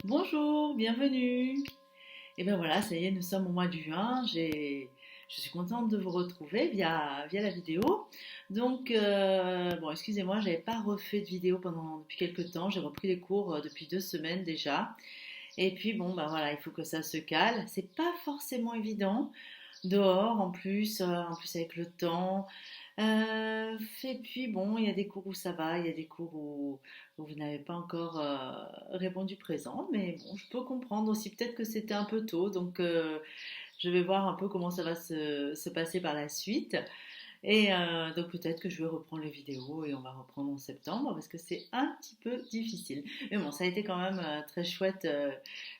Bonjour, bienvenue. Et bien voilà, ça y est, nous sommes au mois de juin. Je suis contente de vous retrouver via la vidéo. Donc, bon, excusez-moi, j'avais pas refait de vidéo depuis quelques temps. J'ai repris les cours depuis 2 semaines déjà. Et puis bon, ben voilà, il faut que ça se cale. C'est pas forcément évident dehors en plus avec le temps. Et puis bon, il y a des cours où ça va, il y a des cours où vous n'avez pas encore répondu présent, mais bon, je peux comprendre aussi peut-être que c'était un peu tôt, donc je vais voir un peu comment ça va se passer par la suite. Et donc peut-être que je vais reprendre les vidéos et on va reprendre en septembre parce que c'est un petit peu difficile. Mais bon, ça a été quand même très chouette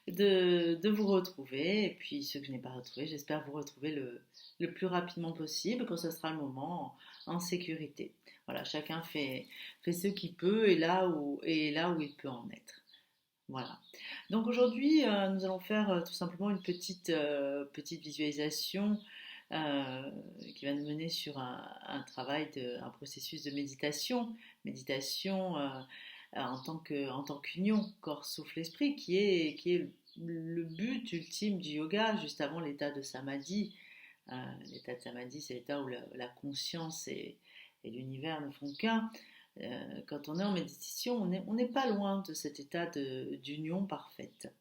de vous retrouver. Et puis ceux que je n'ai pas retrouvés, j'espère vous retrouver le plus rapidement possible quand ce sera le moment en sécurité. Voilà, chacun fait ce qu'il peut et là où il peut en être. Voilà. Donc aujourd'hui, nous allons faire tout simplement une petite visualisation euh, qui va nous mener sur un un processus de méditation, méditation en tant qu'union corps, souffle, esprit, qui est le but ultime du yoga, juste avant l'état de samadhi. Euh, L'état de samadhi, c'est l'état où la conscience et l'univers ne font qu'un. Quand on est en méditation, on n'est pas loin de cet état d'union parfaite.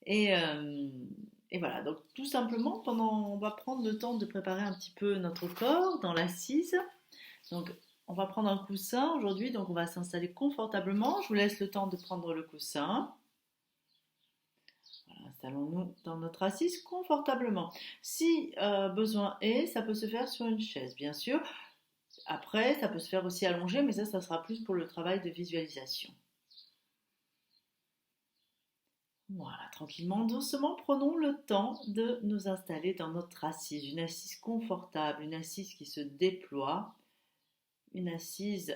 Et, euh, et voilà, donc tout simplement, on va prendre le temps de préparer un petit peu notre corps dans l'assise. Donc, on va prendre un coussin aujourd'hui, donc on va s'installer confortablement. Je vous laisse le temps de prendre le coussin. Voilà, installons-nous dans notre assise confortablement. Si besoin est, ça peut se faire sur une chaise, bien sûr. Après, ça peut se faire aussi allongé, mais ça sera plus pour le travail de visualisation. Voilà, tranquillement, doucement, prenons le temps de nous installer dans notre assise, une assise confortable, une assise qui se déploie, une assise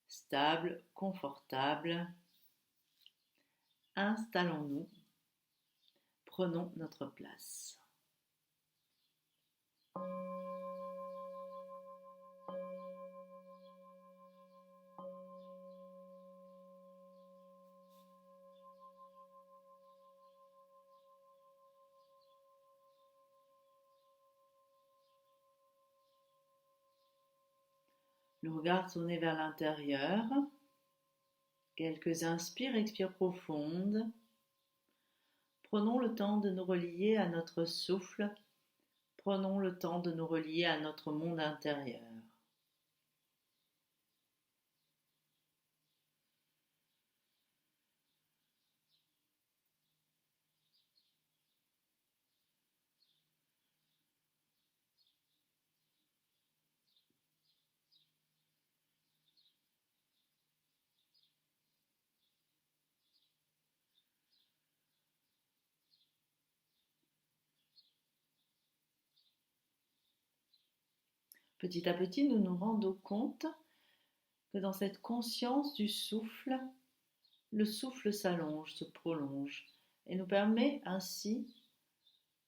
stable, confortable. Installons-nous, prenons notre place. Le regard tourné vers l'intérieur. Quelques inspires, expires profondes. Prenons le temps de nous relier à notre souffle. Prenons le temps de nous relier à notre monde intérieur. Petit à petit, nous nous rendons compte que dans cette conscience du souffle, le souffle s'allonge, se prolonge et nous permet ainsi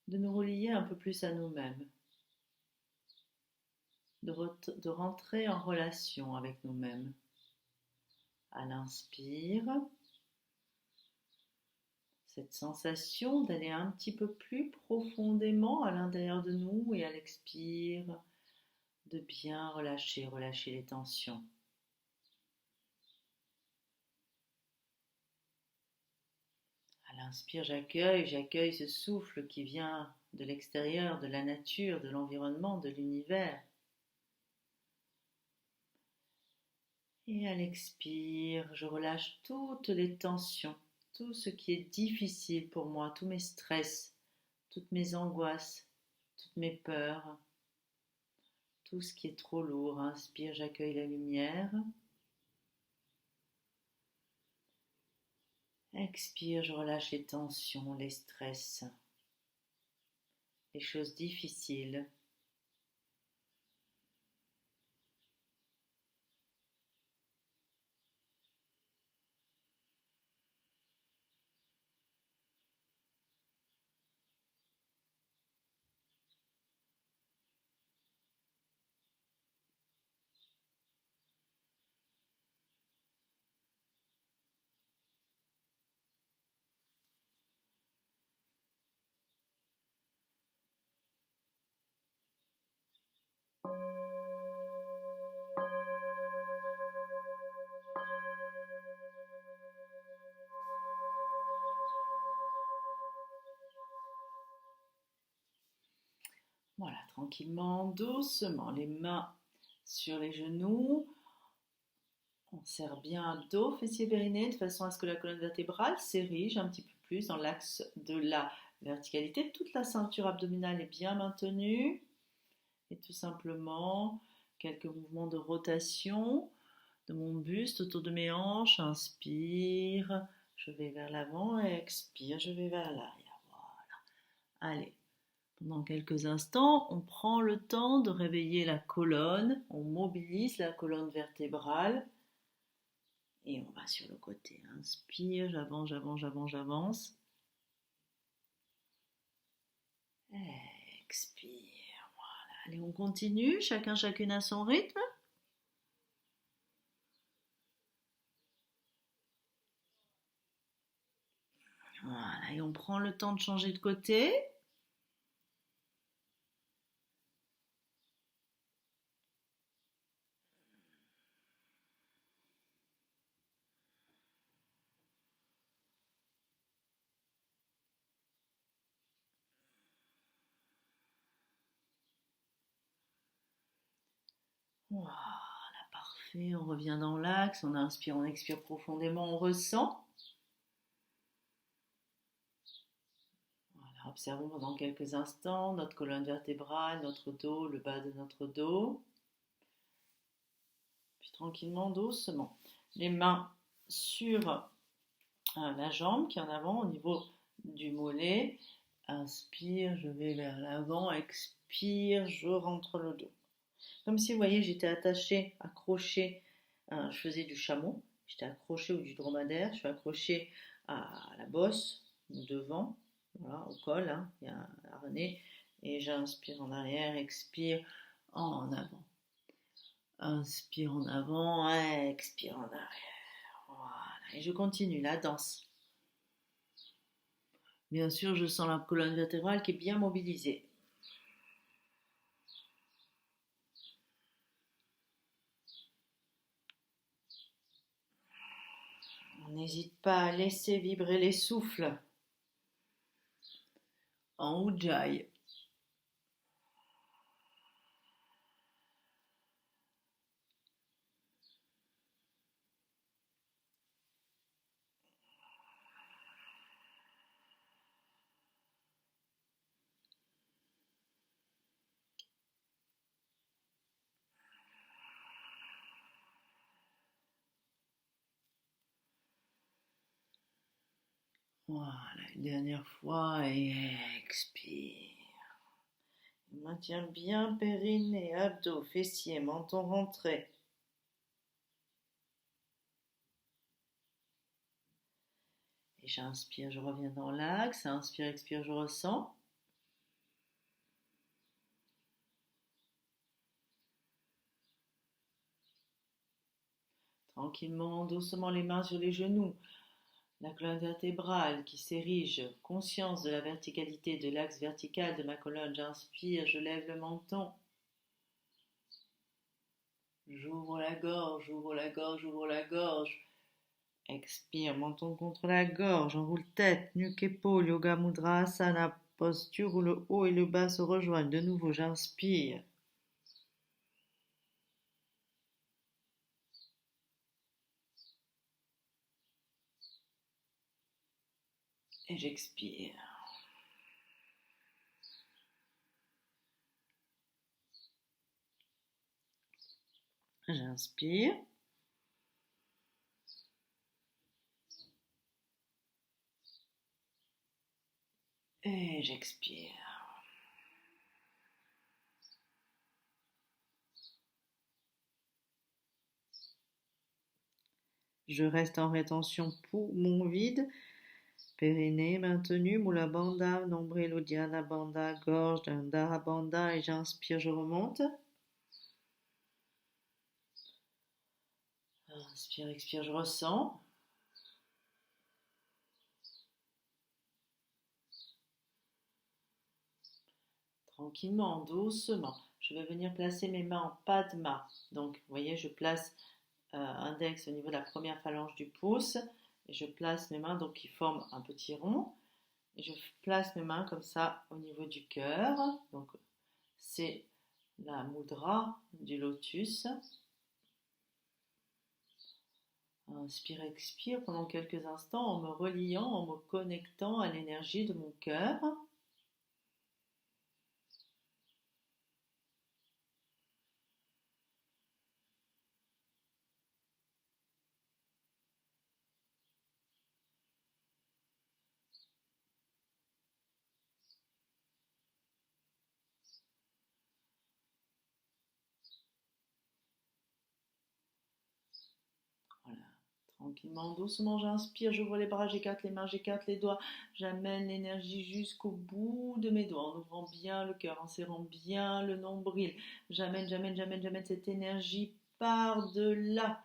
de nous relier un peu plus à nous-mêmes, de rentrer en relation avec nous-mêmes. À l'inspire, cette sensation d'aller un petit peu plus profondément à l'intérieur de nous et à l'expire, de bien relâcher les tensions. À l'inspire, j'accueille ce souffle qui vient de l'extérieur, de la nature, de l'environnement, de l'univers. Et à l'expire, je relâche toutes les tensions, tout ce qui est difficile pour moi, tous mes stress, toutes mes angoisses, toutes mes peurs, tout ce qui est trop lourd. Inspire, j'accueille la lumière. Expire, je relâche les tensions, les stress, les choses difficiles. Voilà, tranquillement, doucement, les mains sur les genoux. On serre bien dos, fessiers, périnée, de façon à ce que la colonne vertébrale s'érige un petit peu plus dans l'axe de la verticalité. Toute la ceinture abdominale est bien maintenue. Et tout simplement, quelques mouvements de rotation de mon buste autour de mes hanches. Inspire, je vais vers l'avant. Et expire, je vais vers l'arrière. Voilà. Allez. Pendant quelques instants, on prend le temps de réveiller la colonne, on mobilise la colonne vertébrale et on va sur le côté. Inspire, j'avance, j'avance, j'avance, j'avance. Expire, voilà. Allez, on continue, chacun, chacune à son rythme. Voilà, et on prend le temps de changer de côté. Voilà, parfait. On revient dans l'axe, on inspire, on expire profondément, on ressent. Voilà, observons pendant quelques instants notre colonne vertébrale, notre dos, le bas de notre dos. Puis tranquillement, doucement, les mains sur la jambe qui est en avant au niveau du mollet. Inspire, je vais vers l'avant, expire, je rentre le dos. Comme si vous voyez, j'étais attachée, accrochée, je faisais du chameau, j'étais accrochée ou du dromadaire, je suis accrochée à la bosse, devant, voilà, au col, hein, il y a un harnais, et j'inspire en arrière, expire en avant. Inspire en avant, expire en arrière. Voilà, et je continue la danse. Bien sûr, je sens la colonne vertébrale qui est bien mobilisée. On n'hésite pas à laisser vibrer les souffles en Ujjayi. Voilà, une dernière fois et expire. Maintiens bien périnée, abdos, fessiers, menton rentré. Et j'inspire, je reviens dans l'axe. Inspire, expire, je ressens. Tranquillement, doucement les mains sur les genoux. La colonne vertébrale qui s'érige, conscience de la verticalité de l'axe vertical de ma colonne. J'inspire, je lève le menton. J'ouvre la gorge, j'ouvre la gorge, j'ouvre la gorge. Expire, menton contre la gorge, enroule tête, nuque, épaule, yoga mudra, asana, posture où le haut et le bas se rejoignent. De nouveau, j'inspire. Et j'expire. J'inspire. Et j'expire. Je reste en rétention poumon vide. Périnée maintenu, Mula Bandha, nombril, Uddiyana Bandha, gorge, Dandara Bandha, et j'inspire, je remonte. Inspire, expire, je ressens. Tranquillement, doucement, je vais venir placer mes mains en Padma. Donc, vous voyez, je place index au niveau de la première phalange du pouce et je place mes mains donc qui forment un petit rond. Et je place mes mains comme ça au niveau du cœur. Donc, c'est la mudra du lotus. Inspire, expire pendant quelques instants en me reliant, en me connectant à l'énergie de mon cœur. Voilà. Tranquillement, doucement, j'inspire, j'ouvre les bras, j'écarte les mains, j'écarte les doigts. J'amène l'énergie jusqu'au bout de mes doigts en ouvrant bien le cœur, en serrant bien le nombril. J'amène cette énergie par-delà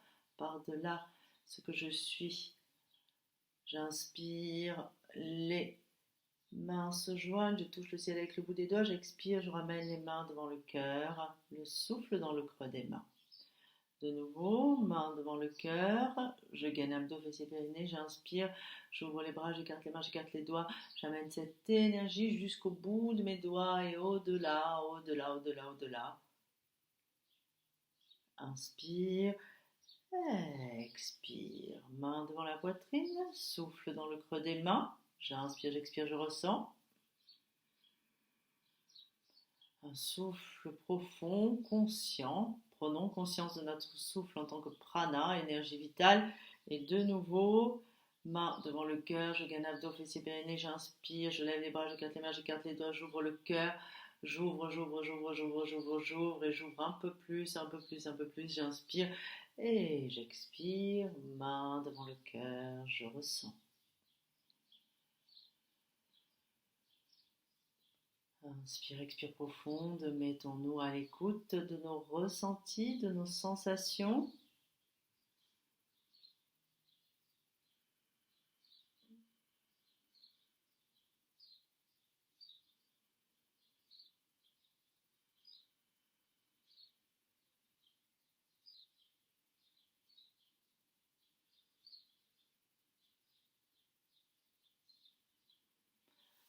ce que je suis. J'inspire, les mains se joignent, je touche le ciel avec le bout des doigts, j'expire, je ramène les mains devant le cœur, le souffle dans le creux des mains. De nouveau, main devant le cœur, je gaine abdos, fessiers, périnée, j'inspire, j'ouvre les bras, j'écarte les mains, j'écarte les doigts, j'amène cette énergie jusqu'au bout de mes doigts et au-delà, au-delà, au-delà, au-delà. Inspire, expire, main devant la poitrine, souffle dans le creux des mains, j'inspire, j'expire, je ressens. Un souffle profond, conscient. Prenons conscience de notre souffle en tant que prana, énergie vitale. Et de nouveau, main devant le cœur, je gaine abdos, fessiers, périnée, j'inspire, je lève les bras, j'écarte les mains, j'écarte les doigts, j'ouvre le cœur, j'ouvre, et j'ouvre un peu plus, j'inspire et j'expire, main devant le cœur, je ressens. Inspire, expire profonde, mettons-nous à l'écoute de nos ressentis, de nos sensations.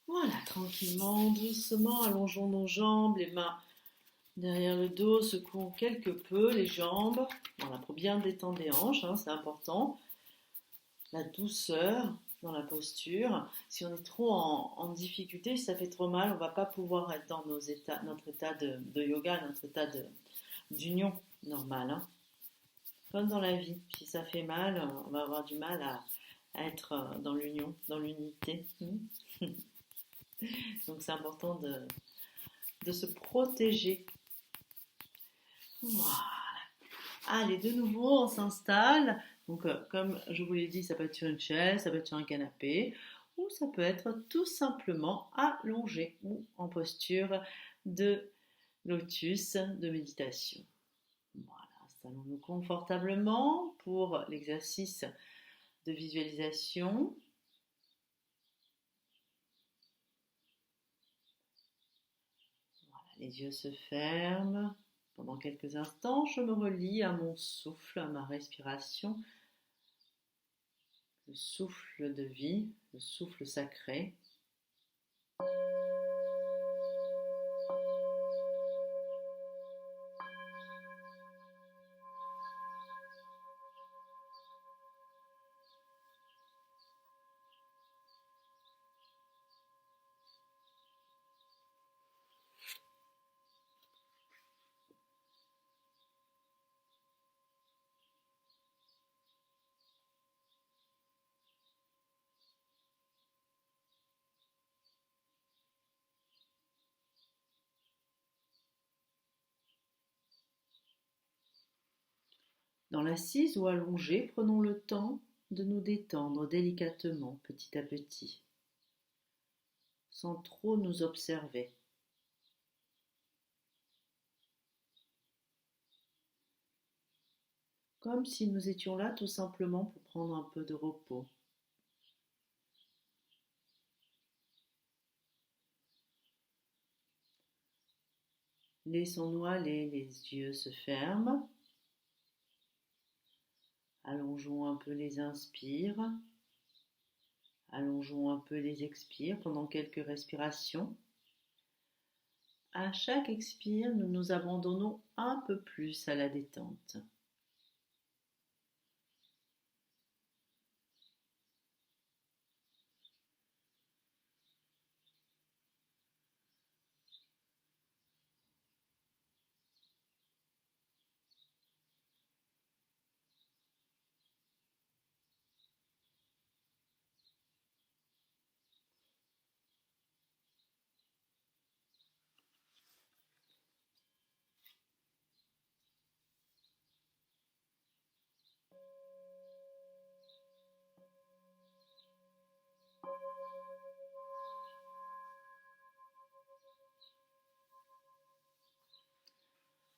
Voilà, tranquillement, doucement, allongeons nos jambes, les mains derrière le dos, secouons quelque peu les jambes. Voilà, pour bien détendre les hanches, hein, c'est important. La douceur dans la posture. Si on est trop en difficulté, si ça fait trop mal, on ne va pas pouvoir être dans notre état de yoga, notre état d'union normal. Hein. Comme dans la vie, si ça fait mal, on va avoir du mal à être dans l'union, dans l'unité. Donc c'est important de se protéger. Voilà. Allez, de nouveau, on s'installe. Donc, comme je vous l'ai dit, ça peut être sur une chaise, ça peut être sur un canapé, ou ça peut être tout simplement allongé ou en posture de lotus, de méditation. Voilà, installons-nous confortablement pour l'exercice de visualisation. Voilà, les yeux se ferment. Pendant quelques instants, je me relie à mon souffle, à ma respiration, le souffle de vie, le souffle sacré. Dans l'assise ou allongée, prenons le temps de nous détendre délicatement, petit à petit, sans trop nous observer. Comme si nous étions là tout simplement pour prendre un peu de repos. Laissons-nous aller, les yeux se ferment. Allongeons un peu les inspires. Allongeons un peu les expires pendant quelques respirations. À chaque expire, nous nous abandonnons un peu plus à la détente.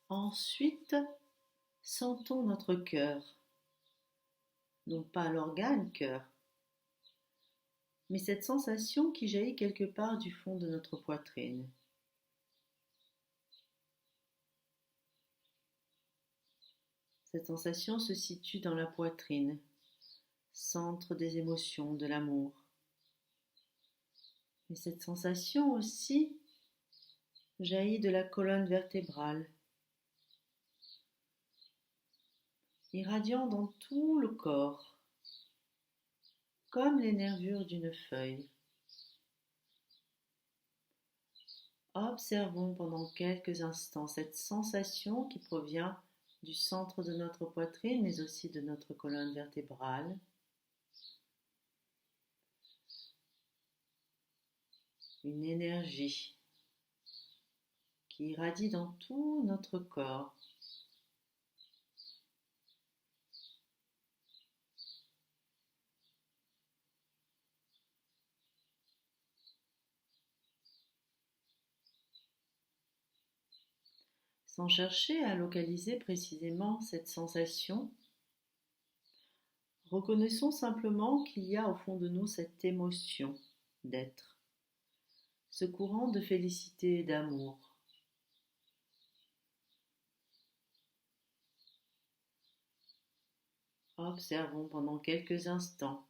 Ensuite, sentons notre cœur, non pas l'organe cœur, mais cette sensation qui jaillit quelque part du fond de notre poitrine. Cette sensation se situe dans la poitrine, centre des émotions, de l'amour. Et cette sensation aussi jaillit de la colonne vertébrale, irradiant dans tout le corps, comme les nervures d'une feuille. Observons pendant quelques instants cette sensation qui provient du centre de notre poitrine, mais aussi de notre colonne vertébrale. Une énergie qui irradie dans tout notre corps. Sans chercher à localiser précisément cette sensation, reconnaissons simplement qu'il y a au fond de nous cette émotion d'être, ce courant de félicité et d'amour. Observons pendant quelques instants.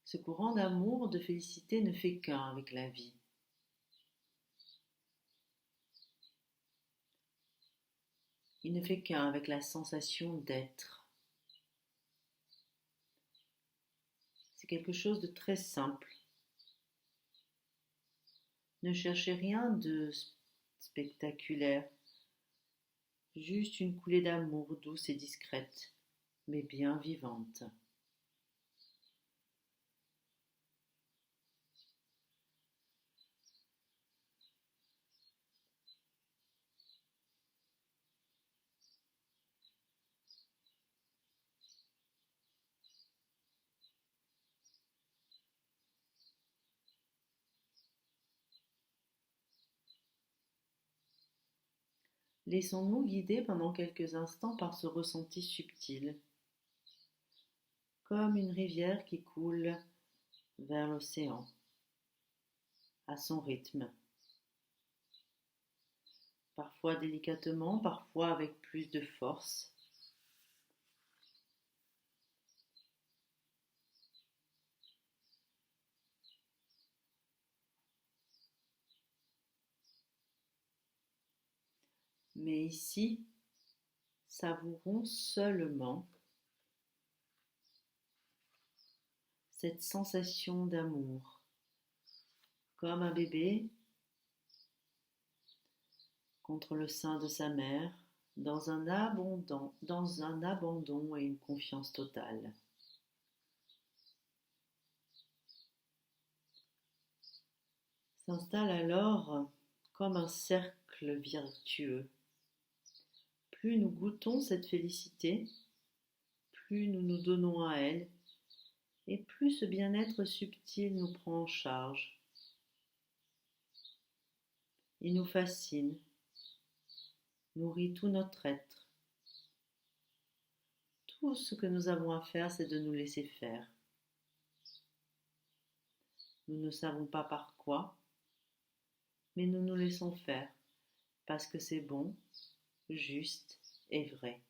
Ce courant d'amour, de félicité ne fait qu'un avec la vie. Il ne fait qu'un avec la sensation d'être. C'est quelque chose de très simple. Ne cherchez rien de spectaculaire, juste une coulée d'amour douce et discrète, mais bien vivante. Laissons-nous guider pendant quelques instants par ce ressenti subtil, comme une rivière qui coule vers l'océan, à son rythme, parfois délicatement, parfois avec plus de force. Mais ici, savourons seulement cette sensation d'amour, comme un bébé contre le sein de sa mère, dans un abandon et une confiance totale. S'installe alors comme un cercle vertueux. Plus nous goûtons cette félicité, plus nous nous donnons à elle, et plus ce bien-être subtil nous prend en charge. Il nous fascine, nourrit tout notre être. Tout ce que nous avons à faire, c'est de nous laisser faire. Nous ne savons pas par quoi, mais nous nous laissons faire parce que c'est bon, juste et vrai.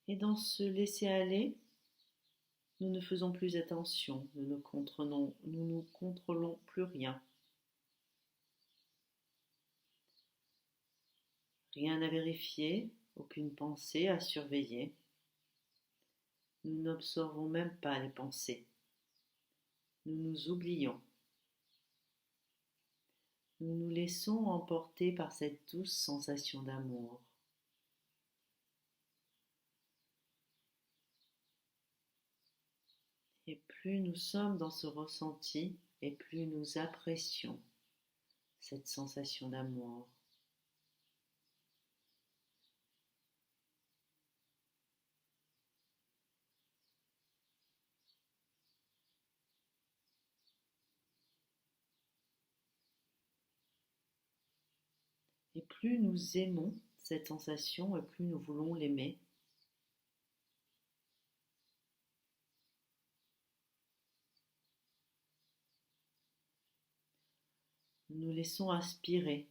Et dans ce laisser aller, nous ne faisons plus attention, nous ne contrôlons plus rien. Rien à vérifier, aucune pensée à surveiller. Nous n'observons même pas les pensées. Nous nous oublions. Nous nous laissons emporter par cette douce sensation d'amour. Et plus nous sommes dans ce ressenti, et plus nous apprécions cette sensation d'amour. Et plus nous aimons cette sensation, et plus nous voulons l'aimer. Nous nous laissons aspirer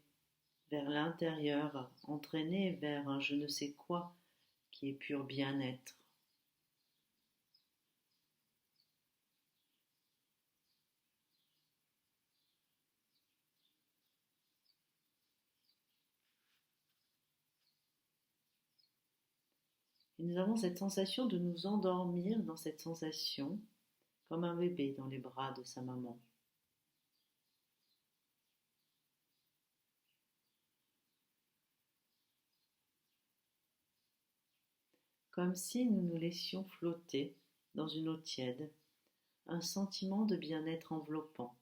vers l'intérieur, entraîner vers un je ne sais quoi qui est pur bien-être. Et nous avons cette sensation de nous endormir dans cette sensation, comme un bébé dans les bras de sa maman. Comme si nous nous laissions flotter dans une eau tiède, un sentiment de bien-être enveloppant.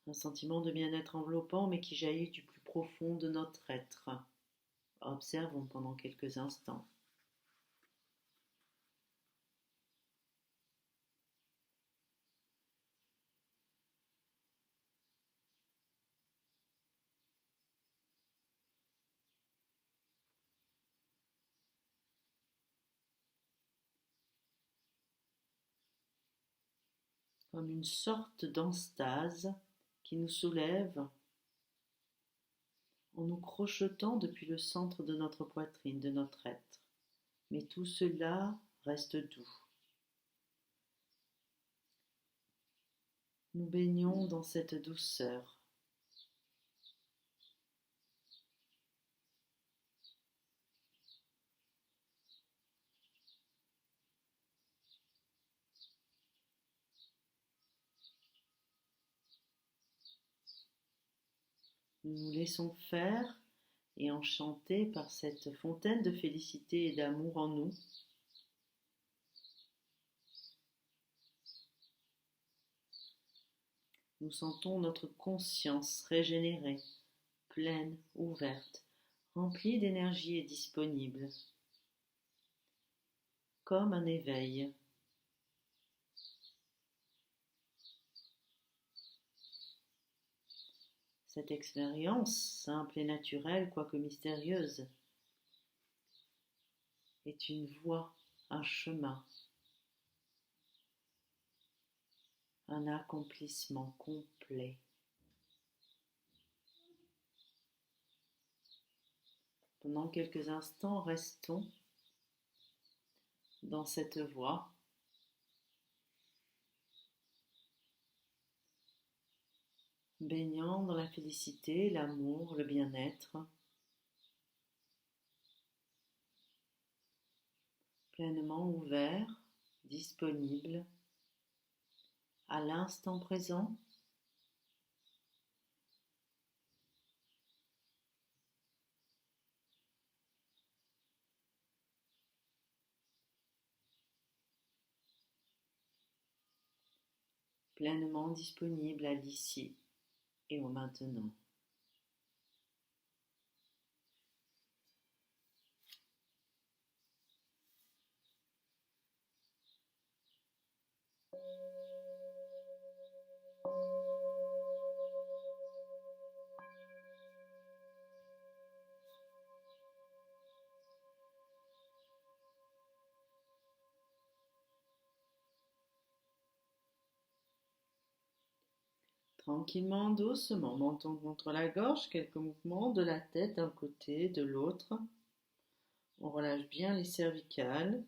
Un sentiment de bien-être enveloppant mais qui jaillit du plus profond de notre être. Observons pendant quelques instants. Comme une sorte d'enstase qui nous soulève en nous crochetant depuis le centre de notre poitrine, de notre être. Mais tout cela reste doux. Nous baignons dans cette douceur. Nous nous laissons faire et enchanter par cette fontaine de félicité et d'amour en nous. Nous sentons notre conscience régénérée, pleine, ouverte, remplie d'énergie et disponible, comme un éveil. Cette expérience, simple et naturelle, quoique mystérieuse, est une voie, un chemin, un accomplissement complet. Pendant quelques instants, restons dans cette voie, baignant dans la félicité, l'amour, le bien-être, pleinement ouvert, disponible, à l'instant présent, pleinement disponible à l'ici et au maintenant. Tranquillement, doucement, menton contre la gorge, quelques mouvements de la tête d'un côté, de l'autre. On relâche bien les cervicales.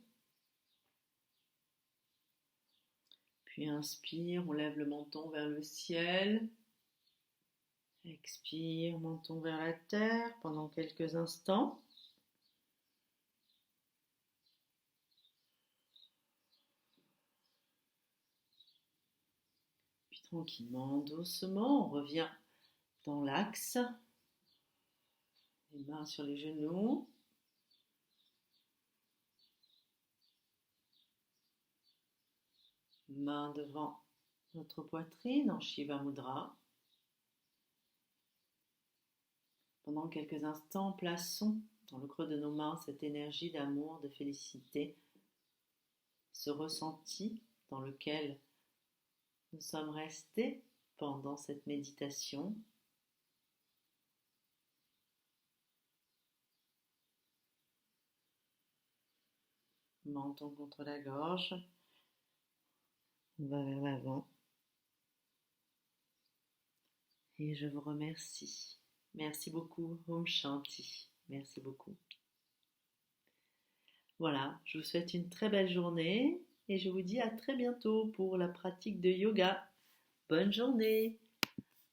Puis inspire, on lève le menton vers le ciel. Expire, menton vers la terre pendant quelques instants. Puis tranquillement, doucement, on revient dans l'axe. Les mains sur les genoux. Main devant notre poitrine en Shiva Mudra. Pendant quelques instants, plaçons dans le creux de nos mains cette énergie d'amour, de félicité, ce ressenti dans lequel nous sommes restés pendant cette méditation. Menton contre la gorge. On va vers l'avant. Et je vous remercie. Merci beaucoup, Om Shanti. Merci beaucoup. Voilà, je vous souhaite une très belle journée et je vous dis à très bientôt pour la pratique de yoga. Bonne journée.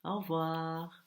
Au revoir.